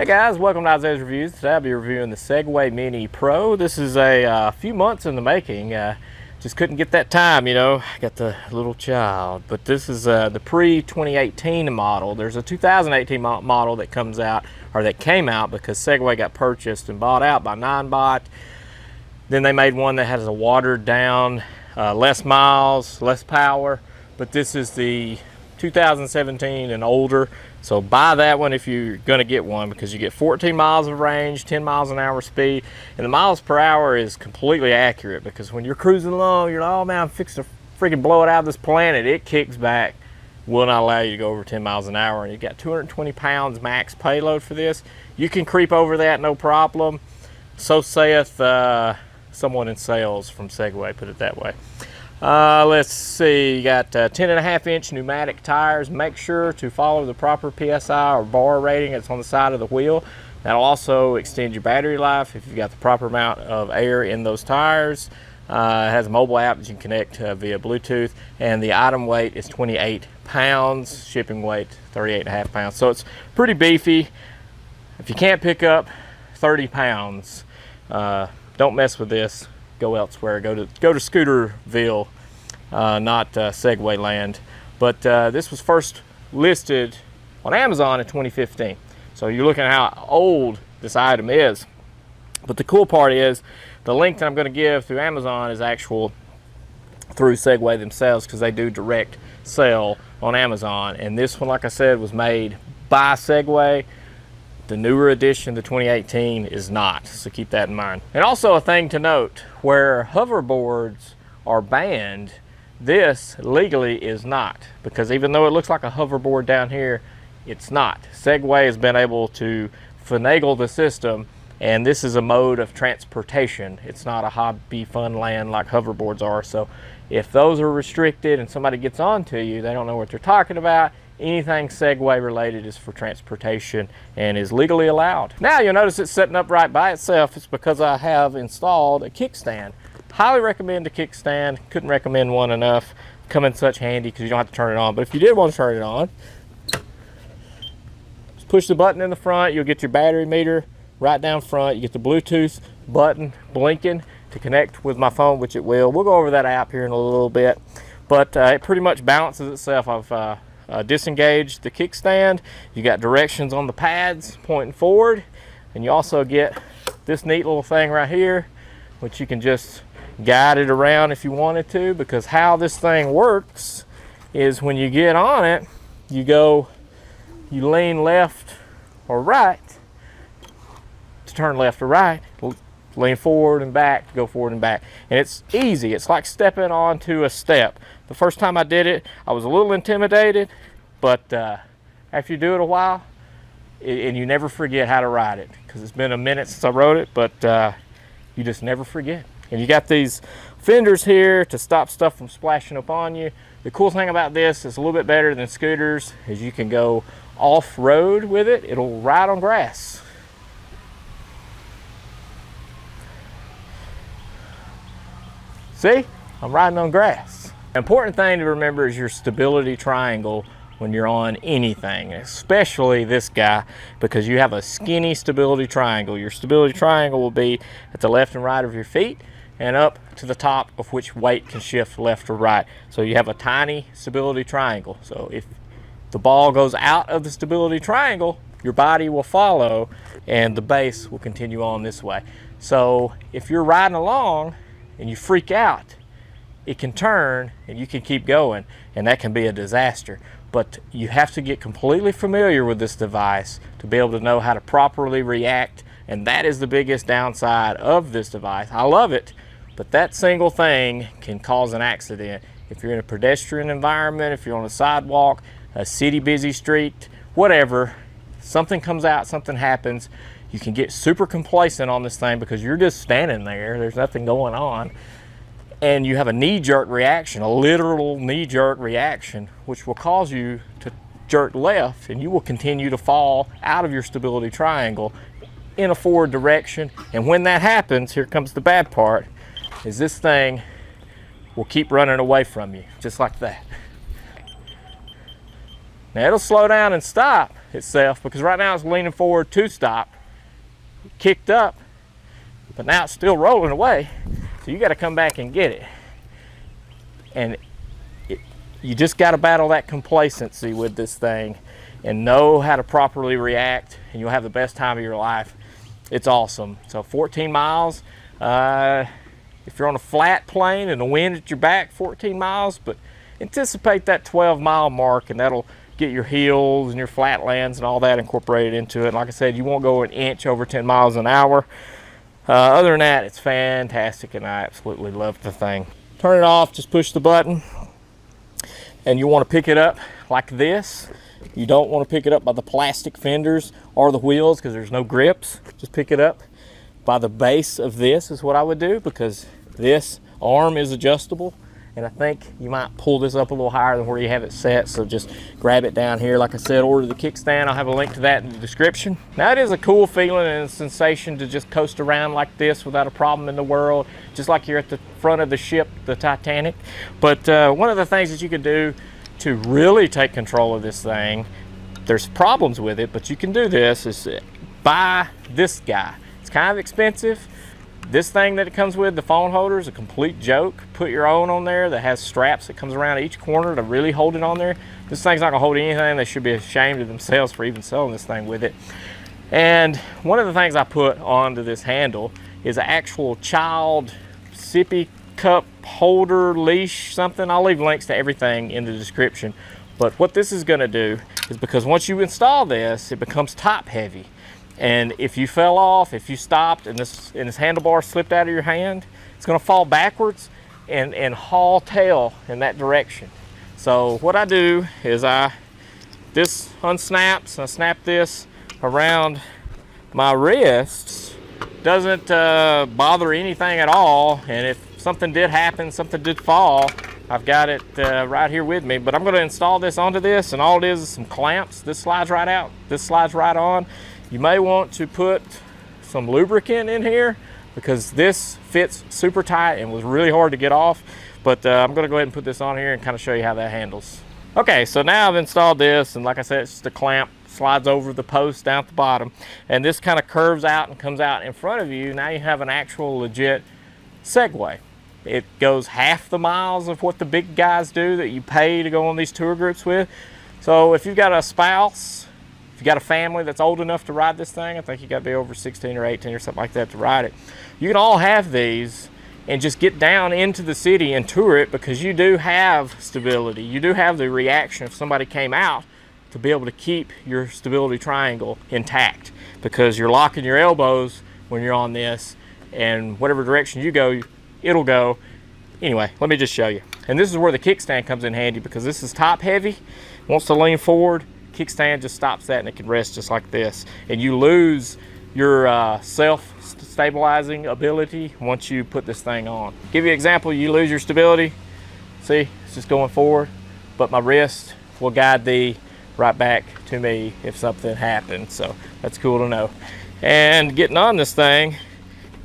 Hey guys, welcome to Isaiah's Reviews. Today I'll be reviewing the Segway miniPRO. This is a few months in the making. Just couldn't get that time, you know. Got the little child. But this is the pre-2018 model. There's a 2018 model that comes out, or that came out because Segway got purchased and bought out by Ninebot. Then they made one that has a watered down, less miles, less power. But this is the 2017 and older. So buy that one if you're going to get one, because you get 14 miles of range, 10 miles an hour speed, and the miles per hour is completely accurate, because when you're cruising along, you're like, oh man, I'm fixing to freaking blow it out of this planet. It kicks back, will not allow you to go over 10 miles an hour, and you got 220 pounds max payload for this. You can creep over that, no problem. So saith someone in sales from Segway, put it that way. Let's see, you got 10.5-inch pneumatic tires. Make sure to follow the proper PSI or bar rating that's on the side of the wheel. That'll also extend your battery life if you've got the proper amount of air in those tires. It has a mobile app that you can connect via Bluetooth, and the item weight is 28 pounds, shipping weight 38.5 pounds. So it's pretty beefy. If you can't pick up 30 pounds, don't mess with this. Go elsewhere. Go to Scooterville, not Segway land. But this was first listed on Amazon in 2015. So you're looking at how old this item is. But the cool part is the link that I'm going to give through Amazon is actual through Segway themselves, because they do direct sell on Amazon. And this one, like I said, was made by Segway. The newer edition, the 2018, is not, so keep that in mind. And also a thing to note, where hoverboards are banned, this legally is not, because even though it looks like a hoverboard down here, it's not. Segway has been able to finagle the system, and this is a mode of transportation. It's not a hobby fun land like hoverboards are. So if those are restricted and somebody gets on to you, they don't know what they're talking about. Anything Segway related is for transportation and is legally allowed. Now you'll notice it's sitting upright by itself. It's because I have installed a kickstand. Highly recommend a kickstand. Couldn't recommend one enough. Come in such handy because you don't have to turn it on. But if you did want to turn it on, just push the button in the front. You'll get your battery meter right down front. You get the Bluetooth button blinking to connect with my phone, which it will. We'll go over that app here in a little bit. But it pretty much balances itself. I've disengaged the kickstand. You got directions on the pads pointing forward, and you also get this neat little thing right here, which you can just guide it around if you wanted to, because how this thing works is when you get on it, you lean left or right to turn left or right, lean forward and back to go forward and back. And it's easy. It's like stepping onto a step. The first time I did it, I was a little intimidated, but after you do it a while, and you never forget how to ride it, because it's been a minute since I rode it, but you just never forget. And you got these fenders here to stop stuff from splashing up on you. The cool thing about this is a little bit better than scooters is you can go off-road with it. It'll ride on grass. See, I'm riding on grass. The important thing to remember is your stability triangle when you're on anything, especially this guy, because you have a skinny stability triangle. Your stability triangle will be at the left and right of your feet and up to the top of which weight can shift left or right. So you have a tiny stability triangle. So if the ball goes out of the stability triangle, your body will follow and the base will continue on this way. So if you're riding along and you freak out, it can turn and you can keep going, and that can be a disaster. But you have to get completely familiar with this device to be able to know how to properly react, and that is the biggest downside of this device. I love it, but that single thing can cause an accident. If you're in a pedestrian environment, if you're on a sidewalk, a city busy street, whatever, something comes out, something happens, you can get super complacent on this thing because you're just standing there, there's nothing going on, and you have a knee-jerk reaction, a literal knee-jerk reaction, which will cause you to jerk left, and you will continue to fall out of your stability triangle in a forward direction. And when that happens, here comes the bad part, is this thing will keep running away from you, just like that. Now it'll slow down and stop itself, because right now it's leaning forward to stop, kicked up, but now it's still rolling away. So you got to come back and get it. And you just got to battle that complacency with this thing and know how to properly react, and you'll have the best time of your life. It's awesome. So 14 miles. If you're on a flat plane and the wind at your back, 14 miles, but anticipate that 12-mile mark, and that'll get your hills and your flatlands and all that incorporated into it. Like I said, you won't go an inch over 10 miles an hour. Other than that, it's fantastic, and I absolutely love the thing. Turn it off, just push the button, and you want to pick it up like this. You don't want to pick it up by the plastic fenders or the wheels, because there's no grips. Just pick it up by the base of this is what I would do, because this arm is adjustable, and I think you might pull this up a little higher than where you have it set. So just grab it down here. Like I said, order the kickstand. I'll have a link to that in the description. Now, it is a cool feeling and a sensation to just coast around like this without a problem in the world, just like you're at the front of the ship, the Titanic. But one of the things that you can do to really take control of this thing, there's problems with it, but you can do this, is buy this guy. It's kind of expensive. This thing that it comes with, the phone holder, is a complete joke. Put your own on there that has straps that comes around each corner to really hold it on there. This thing's not gonna hold anything. They should be ashamed of themselves for even selling this thing with it. And one of the things I put onto this handle is an actual child sippy cup holder, leash, something. I'll leave links to everything in the description. But what this is gonna do is, because once you install this, it becomes top heavy. And if you fell off, if you stopped and this handlebar slipped out of your hand, it's gonna fall backwards and haul tail in that direction. So what I do is this unsnaps, I snap this around my wrists. Doesn't bother anything at all. And if something did happen, something did fall, I've got it right here with me. But I'm gonna install this onto this, and all it is some clamps. This slides right out, this slides right on. You may want to put some lubricant in here, because this fits super tight and was really hard to get off. But I'm gonna go ahead and put this on here and kind of show you how that handles. Okay, so now I've installed this, and like I said, it's just a clamp, slides over the post down at the bottom, and this kind of curves out and comes out in front of you. Now you have an actual legit Segway. It goes half the miles of what the big guys do that you pay to go on these tour groups with. So if you've got a spouse, if you got a family that's old enough to ride this thing, I think you got to be over 16 or 18 or something like that to ride it. You can all have these and just get down into the city and tour it, because you do have stability. You do have the reaction if somebody came out to be able to keep your stability triangle intact, because you're locking your elbows when you're on this, and whatever direction you go, it'll go. Anyway, let me just show you. And this is where the kickstand comes in handy, because this is top heavy, wants to lean forward. Kickstand just stops that, and it can rest just like this. And you lose your self-stabilizing ability once you put this thing on. Give you an example, you lose your stability. See, it's just going forward, but my wrist will guide thee right back to me if something happens. So that's cool to know. And getting on this thing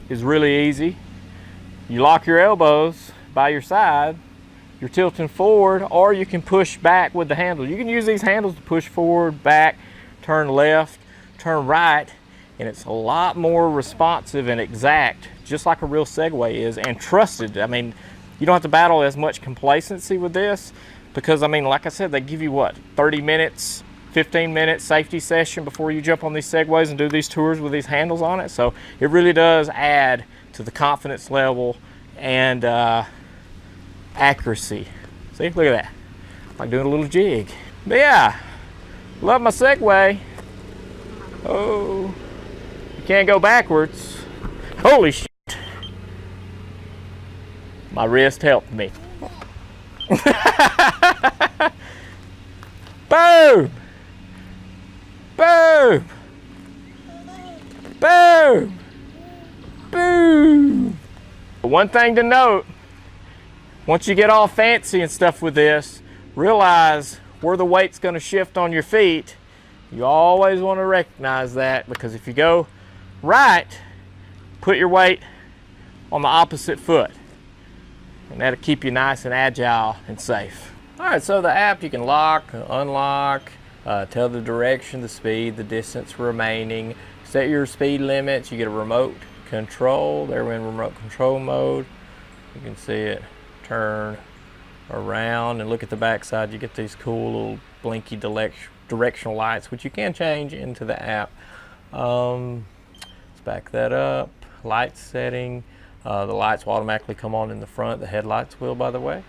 is really easy. You lock your elbows by your side, you're tilting forward, or you can push back with the handle. You can use these handles to push forward, back, turn left, turn right, and it's a lot more responsive and exact, just like a real Segway is, and trusted. I mean, you don't have to battle as much complacency with this, because I mean, like I said, they give you what, 30 minutes, 15-minute safety session before you jump on these Segways and do these tours with these handles on it. So it really does add to the confidence level and accuracy. See, look at that, like doing a little jig. But yeah, love my Segway. Oh, you can't go backwards. Holy shit, my wrist helped me. Boom, boom, boom, boom. One thing to note, once you get all fancy and stuff with this, realize where the weight's going to shift on your feet. You always want to recognize that, because if you go right, put your weight on the opposite foot, and that'll keep you nice and agile and safe. All right, so the app you can lock, unlock, tell the direction, the speed, the distance remaining, set your speed limits. You get a remote control. There we're in remote control mode. You can see it turn around, and look at the back side. You get these cool little blinky directional lights, which you can change into the app. Let's back that up. Light setting. The lights will automatically come on in the front. The headlights will, by the way.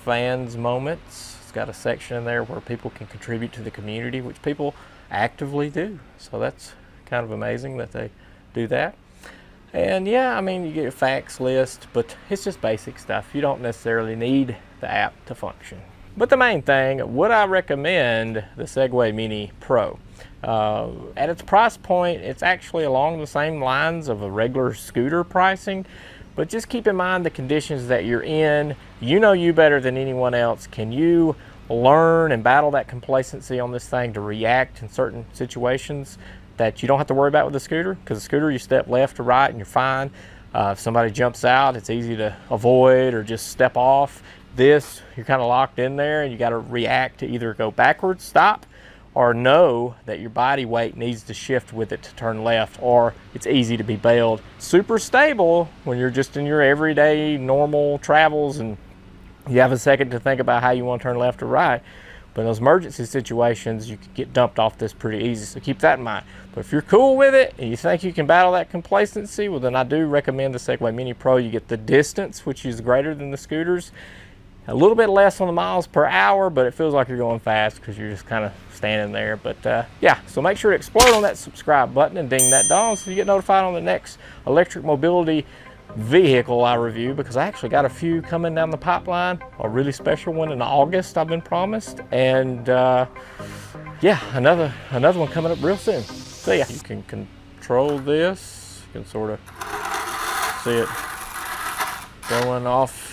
Fans moments. It's got a section in there where people can contribute to the community, which people actively do. So that's kind of amazing that they do that. And yeah, I mean, you get a facts list, but it's just basic stuff. You don't necessarily need the app to function. But the main thing, would I recommend the Segway miniPRO? At its price point, it's actually along the same lines of a regular scooter pricing, but just keep in mind the conditions that you're in. You know you better than anyone else. Can you learn and battle that complacency on this thing to react in certain situations that you don't have to worry about with the scooter? Because the scooter, you step left or right and you're fine. If somebody jumps out, it's easy to avoid or just step off. This, you're kind of locked in there, and you got to react to either go backwards, stop, or know that your body weight needs to shift with it to turn left, or it's easy to be bailed. Super stable when you're just in your everyday normal travels and you have a second to think about how you want to turn left or right. But in those emergency situations, you could get dumped off this pretty easy, so keep that in mind. But if you're cool with it and you think you can battle that complacency, well, then I do recommend the Segway miniPRO. You get the distance, which is greater than the scooters. A little bit less on the miles per hour, but it feels like you're going fast because you're just kind of standing there. But yeah, so make sure to explode on that subscribe button and ding that bell so you get notified on the next electric mobility vehicle I review, because I actually got a few coming down the pipeline. A really special one in August I've been promised, and yeah, another one coming up real soon. So yeah, you can control this. You can sort of see it going off